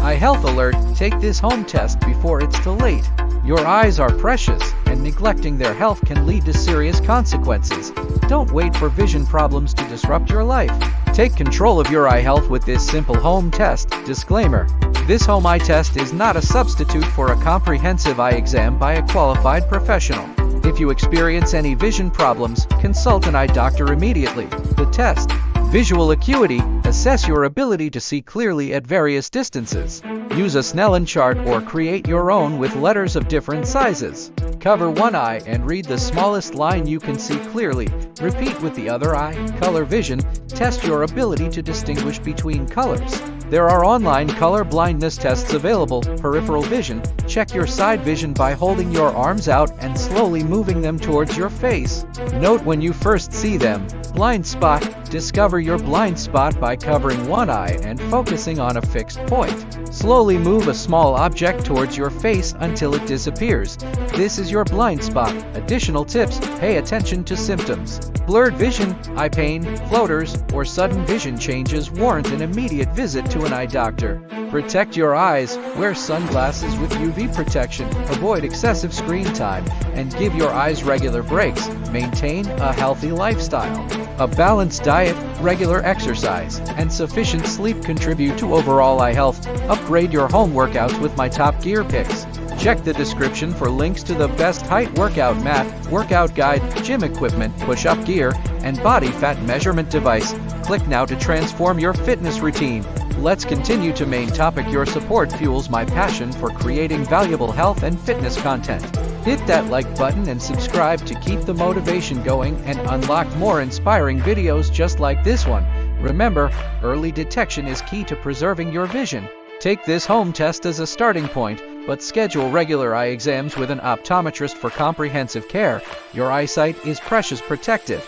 Eye health alert, take this home test before it's too late. Your eyes are precious, and neglecting their health can lead to serious consequences. Don't wait for vision problems to disrupt your life. Take control of your eye health with this simple home test. Disclaimer: this home eye test is not a substitute for a comprehensive eye exam by a qualified professional. If you experience any vision problems, consult an eye doctor immediately. The test: visual acuity, assess your ability to see clearly at various distances. Use a Snellen chart or create your own with letters of different sizes. Cover one eye and read the smallest line you can see clearly. Repeat with the other eye. Color vision, test your ability to distinguish between colors. There are online color blindness tests available. Peripheral vision, check your side vision by holding your arms out and slowly moving them towards your face. Note when you first see them. Blind spot, discover your blind spot by covering one eye and focusing on a fixed point. Slowly move a small object towards your face until it disappears. This is your blind spot. Additional tips: pay attention to symptoms. Blurred vision, eye pain, floaters, or sudden vision changes warrant an immediate visit to an eye doctor. Protect your eyes. Wear sunglasses with UV protection. Avoid excessive screen time and give your eyes regular breaks. Maintain a healthy lifestyle. A balanced diet, regular exercise, and sufficient sleep contribute to overall eye health. Upgrade your home workouts with my top gear picks. Check the description for links to the best height workout mat, workout guide, gym equipment, push-up gear, and body fat measurement device. Click now to transform your fitness routine. Let's continue to main topic. Your support fuels my passion for creating valuable health and fitness content. Hit that like button and subscribe to keep the motivation going and unlock more inspiring videos just like this one. Remember, early detection is key to preserving your vision. Take this home test as a starting point, but schedule regular eye exams with an optometrist for comprehensive care. Your eyesight is precious. Protect it.